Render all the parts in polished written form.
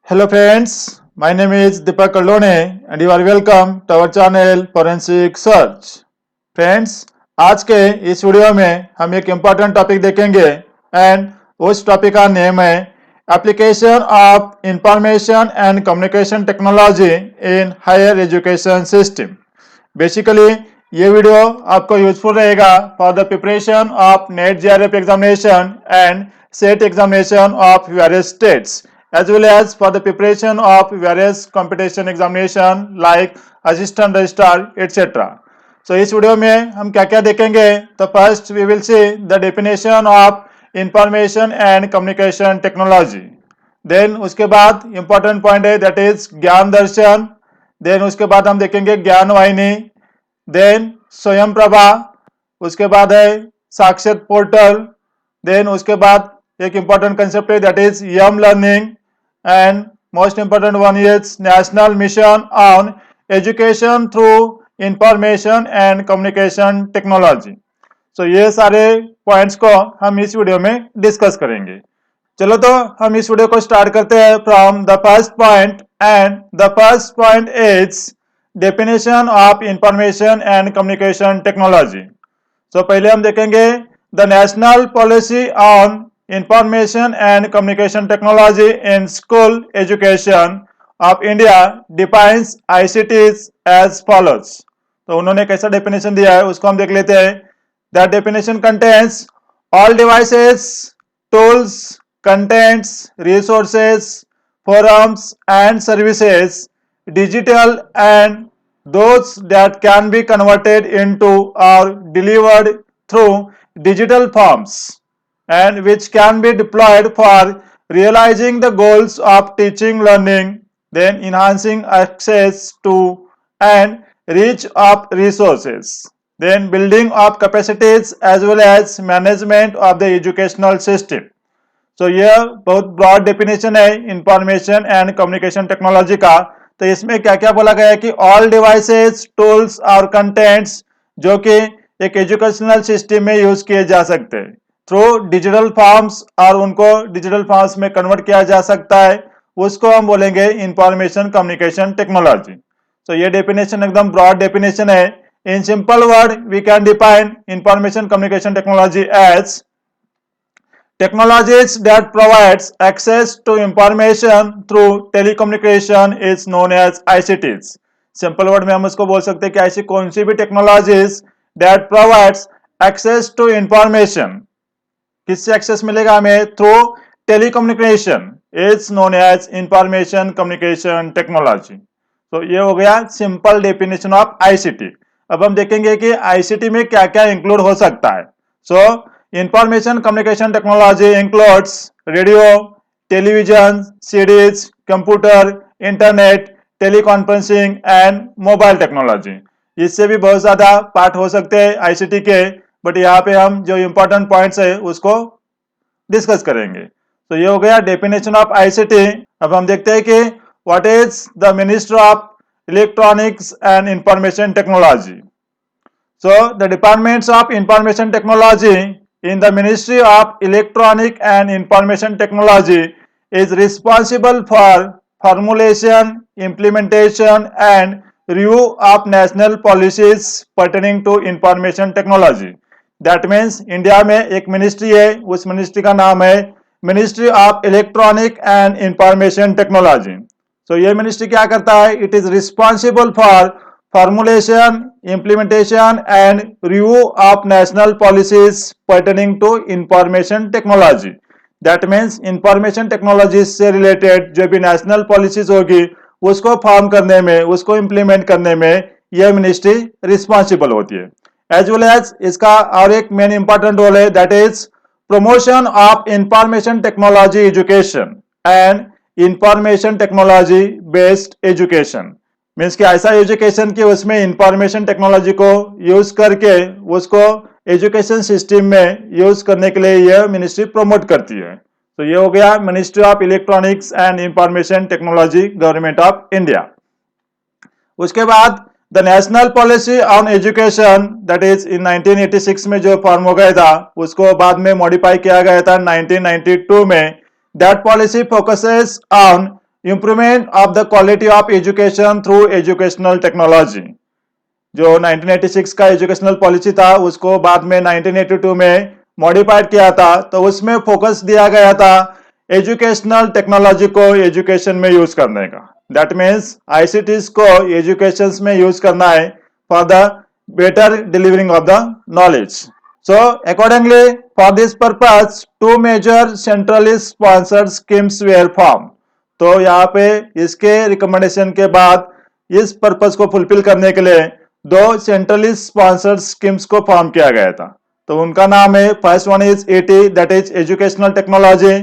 Hello friends, my name is Deepak Kallone and you are welcome to our channel Forensic Search. Friends, आज के इस video में हम एक इम्पॉर्टेंट टॉपिक देखेंगे एंड उस टॉपिक का नेम है application of information and communication technology in higher education system. Basically ये वीडियो आपको यूजफुल रहेगा for the preparation of NET JRF examination and SET examination of various states as well as for the preparation of various competition examination like assistant registrar etc. So इस video में हम क्या क्या देखेंगे तो first we will see the definition of information and communication technology, then उसके बाद important point है that is Gyan Darshan, then उसके बाद हम देखेंगे ज्ञान वाहिनी, देन स्वयं प्रभा, उसके बाद है साक्षर पोर्टल, देन उसके बाद एक इंपॉर्टेंट कंसेप्ट है that is M learning and most important one is national mission on education through information and communication technology. So ये सारे पॉइंट्स को हम इस वीडियो में डिस्कस करेंगे। चलो तो हम इस वीडियो को स्टार्ट करते हैं from the first point and the first point is definition of information and communication technology. So पहले हम देखेंगे the national policy on Information and Communication Technology in School Education of India defines ICTs as follows. तो उन्होंने कैसा definition दिया है उसको हम देख लेते हैं। That definition contains all devices, tools, contents, resources, forums and services, digital and those that can be converted into or delivered through digital forms and which can be deployed for realizing the goals of teaching learning, then enhancing access to and reach of resources, then building of capacities as well as management of the educational system. So यह बहुत broad definition है information and communication technology का। तो इसमें क्या क्या बोला गया है कि ऑल डिवाइसेस, टूल्स और कंटेंट्स जो कि एक एजुकेशनल सिस्टम में यूज किए जा सकते हैं थ्रू डिजिटल फॉर्म्स और उनको डिजिटल फॉर्म्स में कन्वर्ट किया जा सकता है, उसको हम बोलेंगे इंफॉर्मेशन कम्युनिकेशन टेक्नोलॉजी। तो ये डेफिनेशन एकदम ब्रॉड डेफिनेशन है। In simple word we can define information communication technology as technologies that provides access to information through telecommunication is known as ICTs. Simple word में हम उसको बोल सकते हैं कि ऐसी कौन सी भी technologies that provides access to information, किससे एक्सेस मिलेगा हमें? Through telecommunication is known as information communication technology. तो ये हो गया सिंपल डेफिनेशन ऑफ आईसीटी। अब हम देखेंगे कि आईसीटी में क्या क्या इंक्लूड हो सकता है। सो information communication technology includes radio, television, CDs, computer, internet, teleconferencing and mobile technology. इससे भी बहुत ज्यादा पार्ट हो सकते हैं आईसीटी के, बट यहाँ पे हम जो इंपॉर्टेंट पॉइंट्स है उसको डिस्कस करेंगे। तो ये हो गया डेफिनेशन ऑफ आईसीटी। अब हम देखते हैं कि what is the ministry of electronics and information technology. So the departments of information technology in the ministry of electronic and information technology is responsible for formulation, implementation and review of national policies pertaining to information technology. That means India में एक ministry है, उस ministry का नाम है ministry of electronic and information technology. So ये ministry क्या करता है? It is responsible for formulation, implementation and review of national policies pertaining to information technology. That means information technology से रिलेटेड जो भी नेशनल पॉलिसीज होगी उसको फॉर्म करने में, उसको इंप्लीमेंट करने में यह मिनिस्ट्री रिस्पॉन्सिबल होती है। एज वेल एज इसका और एक मेन इंपॉर्टेंट रोल है that is promotion of information technology education and information technology based education. Means कि ऐसा एजुकेशन कि उसमें इंफॉर्मेशन टेक्नोलॉजी को यूज करके उसको एजुकेशन सिस्टम में यूज करने के लिए यह मिनिस्ट्री प्रमोट करती है। तो ये हो गया ministry of electronics and information technology, government of India. उसके बाद the national policy on education that is in 1986 में जो फॉर्म हो गया था उसको बाद में मॉडिफाई किया गया था 1992 में। That policy focuses on improvement of the quality of education through educational technology. जो 1986 का एजुकेशनल पॉलिसी था उसको बाद में 1982 में मॉडिफाइड किया था, तो उसमें फोकस दिया गया था एजुकेशनल टेक्नोलॉजी को एजुकेशन में यूज करने का। दैट मीन्स आईसीटीज को एजुकेशन में यूज करना है for the better delivering of the knowledge. So accordingly, for this purpose, two major centrally sponsored schemes were formed. तो यहाँ पे इसके रिकमेंडेशन के बाद इस पर्पस को फुलफिल करने के लिए दो सेंट्रली स्पॉन्सर्ड स्कीम्स को फॉर्म किया गया था। तो उनका नाम है, first one is ET, that is educational technology,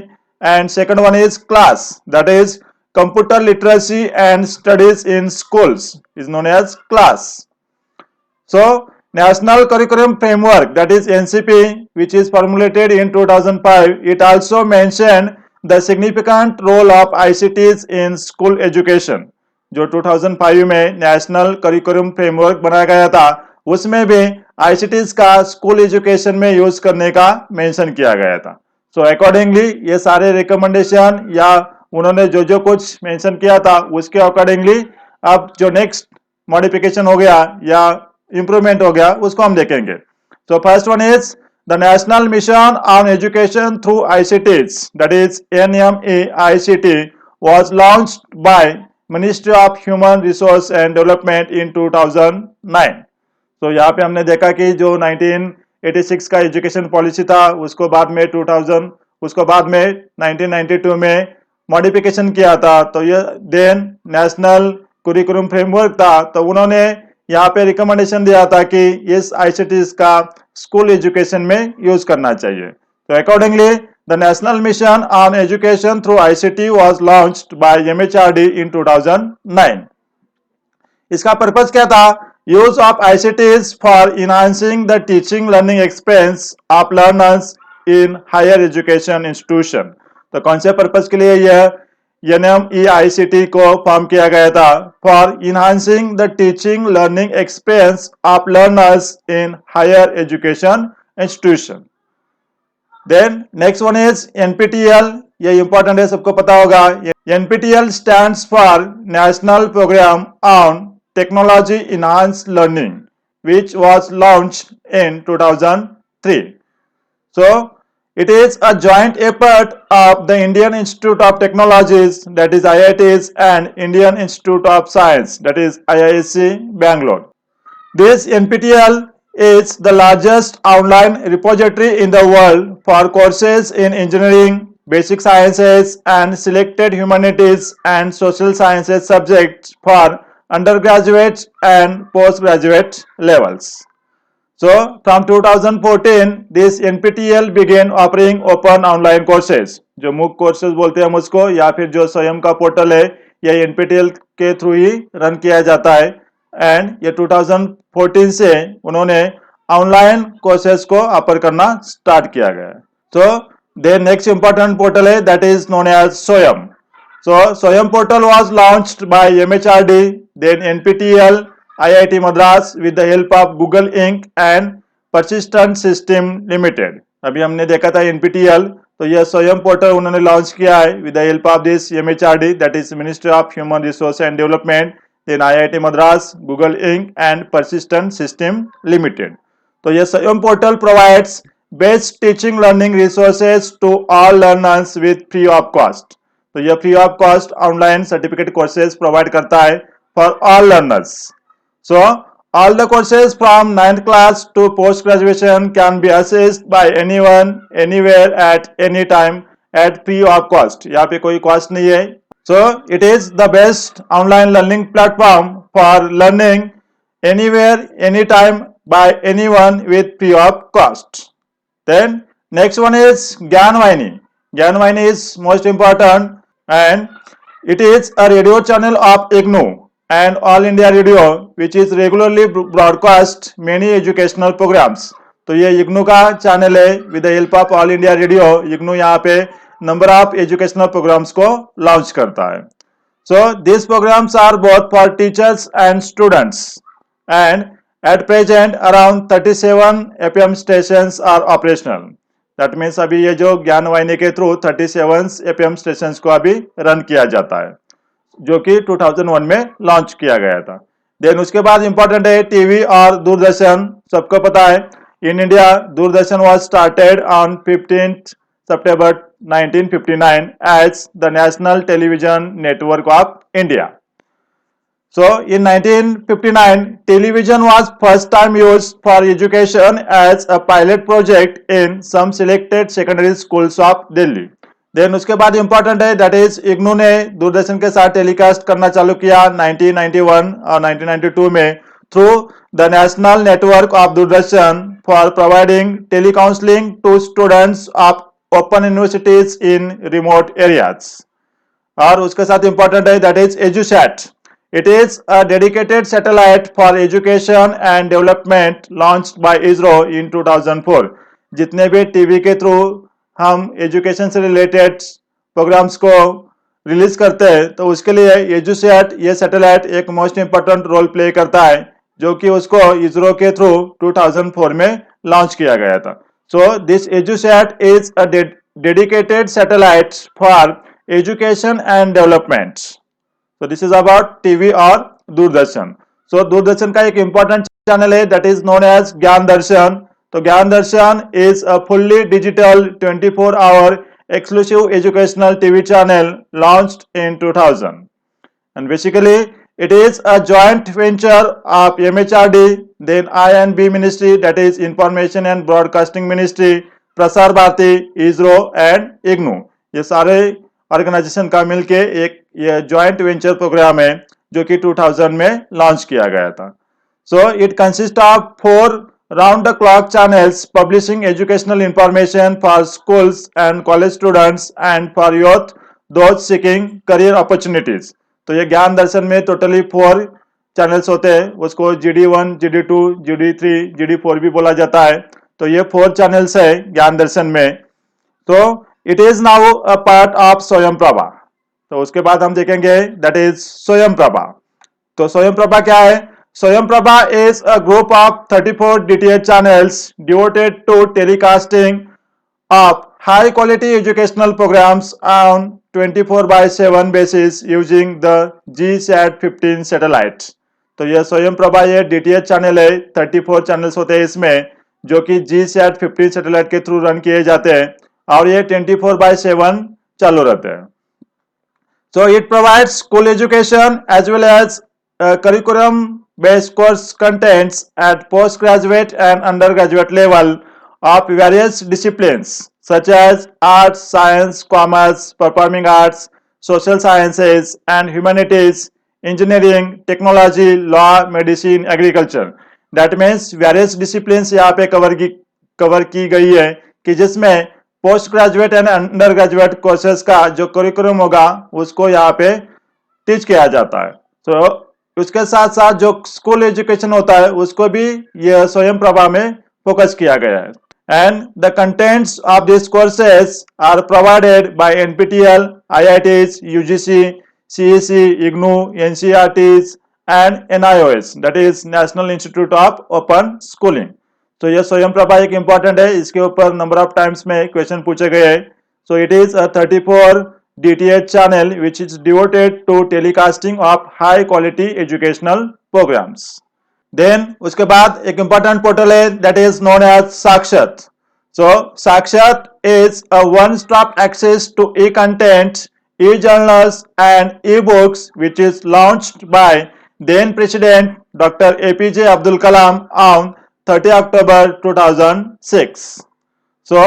and second one is CLASS, that is computer literacy and studies in schools, is known as CLASS. So National Curriculum Framework, that is NCP, which is formulated in 2005, it also mentioned the significant role of ICTs in school education. जो 2005 में national curriculum framework बनाया गया था उसमें भी ICTs का school education में use करने का मेंशन किया गया था। सो अकॉर्डिंगली ये सारे रिकमेंडेशन या उन्होंने जो जो कुछ मेंशन किया था उसके अकॉर्डिंगली अब जो नेक्स्ट मॉडिफिकेशन हो गया या इंप्रूवमेंट हो गया उसको हम देखेंगे। So first one is the National Mission on Education through ICTs, that is NMEICT, was launched by Ministry of Human Resource and Development in 2009. तो यहाँ पे हमने देखा कि जो 1986 का एजुकेशन पॉलिसी था उसको बाद में 1992 में मॉडिफिकेशन किया था। तो ये देन नेशनल करिकुलम फ्रेमवर्क था, तो उन्होंने यहाँ पे रिकमेंडेशन दिया था कि इस आईसीटीज का स्कूल एजुकेशन में यूज करना चाहिए। तो accordingly the national mission on education through ICT was launched by MHRD in 2009। इसका पर्पस क्या था? Use of ICTs for enhancing the teaching learning experience of learners in higher education institution. तो कौन से पर्पस के लिए यह NMEICT को फॉर्म किया गया था? For enhancing the teaching learning experience of learners in higher education institution. Then next one is NPTEL, ये इंपॉर्टेंट है, सबको पता होगा। NPTEL stands for national programme on technology enhanced learning which was launched in 2003. So it is a joint effort of the Indian Institute of Technologies, that is IITs, and Indian Institute of Science, that is IISc Bangalore. This NPTEL is the largest online repository in the world for courses in engineering, basic sciences, and selected humanities and social sciences subjects for undergraduate and postgraduate levels. So from 2014 this NPTEL began offering open online courses, जो MOOC courses बोलते हैं हम उसको, या फिर जो स्वयं का पोर्टल है ये NPTEL के थ्रू ही रन किया जाता है। एंड ये 2014 से उन्होंने ऑनलाइन कोर्सेज को ऑफर करना स्टार्ट किया गया है। तो द नेक्स्ट इंपॉर्टेंट पोर्टल है दैट इज नोन एज स्वयं। So Swayam portal was launched by MHRD, then NPTEL, IIT Madras with the help of Google Inc. and Persistent System Limited. अभी हमने देखा था NPTEL, तो यह स्वयं पोर्टल उन्होंने लॉन्च किया है with the help of this MHRD, that is Ministry of Human Resource and Development, then IIT Madras, Google Inc. and Persistent System Limited. तो यह स्वयं portal provides best teaching learning resources to all learners with free of cost. तो यह free of cost online certificate courses provide करता है for all learners. So all the courses from 9th class to post graduation can be assessed by anyone anywhere at any time at free of cost. यहाँ पे कोई cost नहीं है। So it is the best online learning platform for learning anywhere any time by anyone with free of cost. Then next one is Gyanvahini. ज्ञानवाहिनी is most important and it is a radio channel of IGNOU and All India Radio which is regularly broadcast many educational programs. तो ये IGNOU का channel है with the help of All India Radio. IGNOU यहाँ पे number of educational programs को launch करता है। So these programs are both for teachers and students and at present around 37 FM stations are operational. That means अभी ये जो ज्ञान वाहिनी के थ्रू 37 FM स्टेशन को अभी रन किया जाता है। जो कि 2001 में लॉन्च किया गया था। देन उसके बाद इंपॉर्टेंट है टीवी और दूरदर्शन। सबको पता है in India Doordarshan was started on 15th September 1959 as the National Television Network of India. So in 1959, television was first time used for education as a pilot project in some selected secondary schools of Delhi. Then उसके बाद important है that is IGNOU ने दूरदर्शन के साथ telecast करना चालू किया 1991 और 1992 में through the National Network of Doordarshan for providing telecounseling to students of open universities in remote areas. और उसके साथ इंपॉर्टेंट है that is EDUSAT. It is a dedicated satellite for education and development launched by ISRO in 2004. जितने भी TV के through हम education से related programmes को रिलीज करते हैं तो उसके लिए एजुसैट ये सैटेलाइट एक मोस्ट इंपॉर्टेंट रोल प्ले करता है जो कि उसको इसरो के थ्रू 2004 में लॉन्च किया गया था. So this EDUSAT is a dedicated satellite for education and development. So this is about TV और दूरदर्शन. So दूरदर्शन का एक important channel है that is known as ज्ञान दर्शन. तो ज्ञान दर्शन is a fully digital 24-hour exclusive educational TV channel launched in 2000. And basically it is a joint venture of MHRD, then I&B Ministry, that is Information and Broadcasting Ministry, Prasar Bharati, ISRO and IGNOU. ये सारे organisation का मिलके एक ये joint venture programme है जो कि 2000 में लॉन्च किया गया था. So it consist of 4 round the clock channels publishing educational information for schools and college students and for youth those seeking career opportunities. तो ये ज्ञान दर्शन में टोटली 4 चैनल्स होते हैं. उसको GD1, GD2, GD3, GD4 भी बोला जाता है. तो ये 4 चैनल्स है ज्ञान दर्शन में. तो it is now a part of स्वयं प्रभा. तो उसके बाद हम देखेंगे दैट इज स्वयं प्रभा. तो स्वयं प्रभा क्या है? Swayam Prabha is a group of 34 DTH channels devoted to telecasting of high quality educational programmes on 24/7 basis using the GSAT-15 satellite. तो यह स्वयं प्रभा ये DTH चैनल है. 34 चैनल्स होते हैं इसमें जो कि GSAT-15 सैटेलाइट के थ्रू रन किए जाते हैं और ये 24/7 चालू रहते हैं. So it provides school education as well as curriculum based course contents at postgraduate and undergraduate level of various disciplines such as arts, science, commerce, performing arts, social sciences and humanities, engineering, technology, law, medicine, agriculture. That means various disciplines यहाँ पे cover की गई है कि जिसमें post graduate and under graduate courses का जो curriculum होगा उसको यहाँ पे टीच किया जाता है. तो उसके साथ साथ जो स्कूल एजुकेशन होता है उसको भी ये स्वयं प्रभा में फोकस किया गया है. And the contents of this courses are provided by NPTEL, IITs, UGC, CEC, IGNOU, NCERTs and NIOS, that is National Institute of Open Schooling. तो ये स्वयं प्रभा एक इंपॉर्टेंट है. इसके ऊपर नंबर ऑफ टाइम्स में क्वेश्चन पूछे गए हैं. So it is a 34 DTH channel which is devoted to telecasting of high quality educational programmes. Then उसके बाद एक इंपॉर्टेंट पोर्टल है that is known as Sakshat. So Sakshat is a one stop access to e content, e journals and e books which is launched by then President Dr. APJ Abdul Kalam on 30 October 2006. So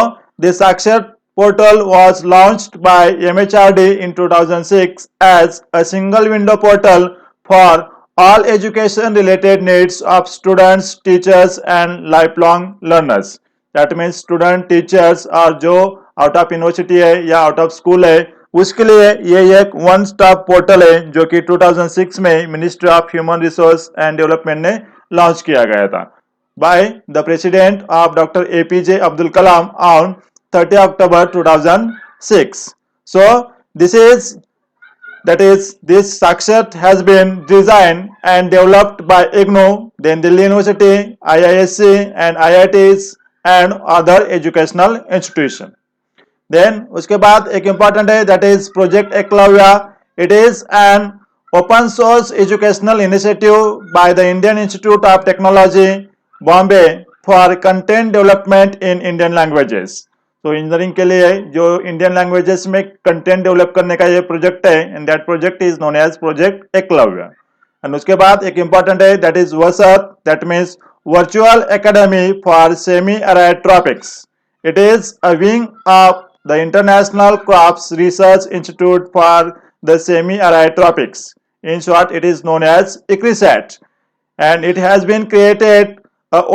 this Sakshat portal was launched by MHRD in 2006 as a single window portal for all education related needs of students, teachers and lifelong learners. That means student, teachers और जो out of university है या out of school है उसके लिए ये एक one stop portal है जो कि 2006 में ministry of human resource and development ने लॉन्च किया गया था by the president of doctor APJ Abdul Kalam on 30 October 2006. So this Sakshat has been designed and developed by IGNOU, then Delhi University, IISc and IITs and other educational institutions. Then उसके बाद एक important है that is project Eklavya. It is an open source educational initiative by the Indian Institute of Technology, Bombay for content development in Indian languages. तो engineering के लिए जो Indian languages में content develop करने का ये प्रोजेक्ट है and that project is known as project Eklavya. And उसके बाद एक इंपॉर्टेंट है that is VASAT, that means virtual academy for semi arid topics. It is a wing of the International Crafts Research Institute for the Semi-Arid Tropics. In short, it is known as ICRISAT, and it has been created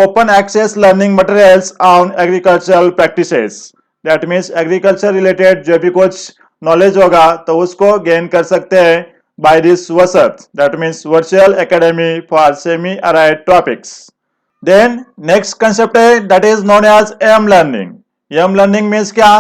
open access learning materials on agricultural practices. That means agriculture related जो भी कुछ knowledge होगा तो उसको gain कर सकते हैं by this WASAT. That means Virtual Academy for Semi-Arid Tropics. Then next concept है that is known as AM learning. AM learning means क्या?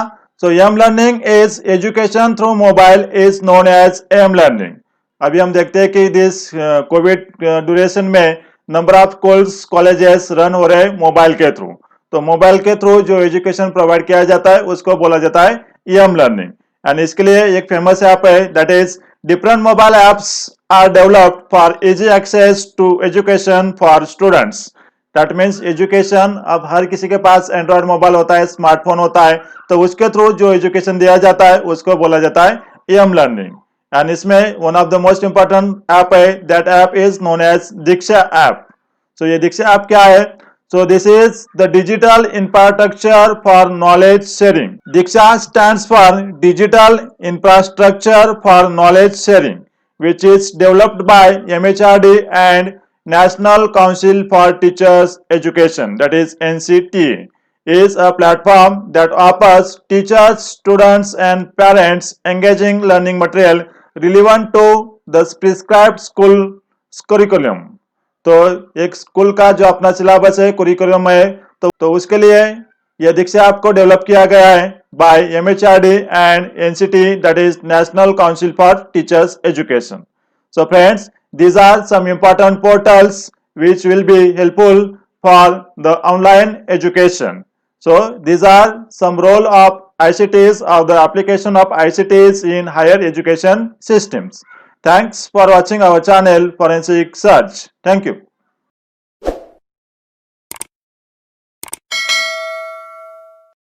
So AM learning is education through mobile is known as AM learning. अभी हम देखते हैं कि this Covid duration में number of schools colleges run हो रहे हैं मोबाइल के थ्रू. तो मोबाइल के थ्रू जो एजुकेशन प्रोवाइड किया जाता है उसको बोला जाता है AM learning. एंड इसके लिए एक फेमस ऐप है that is different mobile apps are developed for easy access to education for students. That means education, अब हर किसी के पास एंड्रॉयड मोबाइल होता है, स्मार्टफोन होता है, तो उसके थ्रू जो एजुकेशन दिया जाता है उसको बोला जाता है AM लर्निंग. एंड इसमें one of the most important app है that app is known as Diksha app. सो ये दीक्षा ऐप क्या है? So this is the digital infrastructure for knowledge sharing. Diksha stands for digital infrastructure for knowledge sharing which is developed by MHRD and National Council for Teachers Education, that is NCTA, is a platform that offers teachers, students and parents engaging learning material relevant to the prescribed school curriculum. तो एक school का जो अपना syllabus है, curriculum है, तो उसके लिए यह दीक्षा आपको डेवलप किया गया है by MHRD and NCT, that is National Council for Teachers Education. So friends, these are some important portals which will be helpful for the online education. So these are some role of ICTs, of the application of ICTs in higher education systems. Thanks for watching our channel Forensic Search. Thank you.